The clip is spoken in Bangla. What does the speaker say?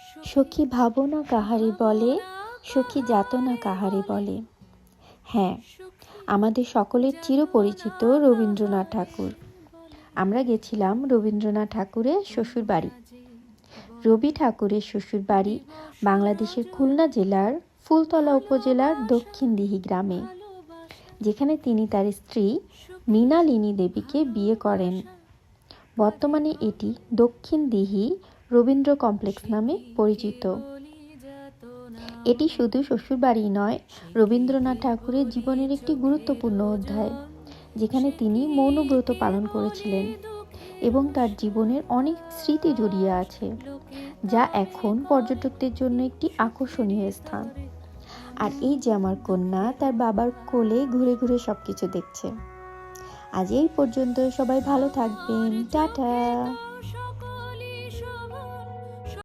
সখী ভাবনা কাহারে বলে, সখী যাতনা কাহারে বলে। হ্যাঁ, আমাদের সকলের চিরপরিচিত রবীন্দ্রনাথ ঠাকুর। আমরা গেছিলাম রবীন্দ্রনাথ ঠাকুরের শ্বশুর বাড়ি। রবি ঠাকুরের শ্বশুর বাড়ি বাংলাদেশের খুলনা জেলার ফুলতলা উপজেলার দক্ষিণ দিহি গ্রামে, যেখানে তিনি তার স্ত্রী মৃণালিনী দেবীকে বিয়ে করেন। বর্তমানে এটি দক্ষিণ দিহি রবীন্দ্র কমপ্লেক্স নামে পরিচিত। এটি শুধু শ্বশুরবাড়ি নয়, রবীন্দ্রনাথ ঠাকুরের জীবনের একটি গুরুত্বপূর্ণ অধ্যায়, যেখানে তিনি মৌনব্রত পালন করেছিলেন এবং তার জীবনের অনেক স্মৃতি জড়িয়ে আছে, যা এখন পর্যটকদের জন্য একটি আকর্ষণীয় স্থান। আর এই যে আমার কন্যা তার বাবার কোলে ঘুরে ঘুরে সবকিছু দেখছে। আজ এই পর্যন্ত, সবাই ভালো থাকবেন, টাটা।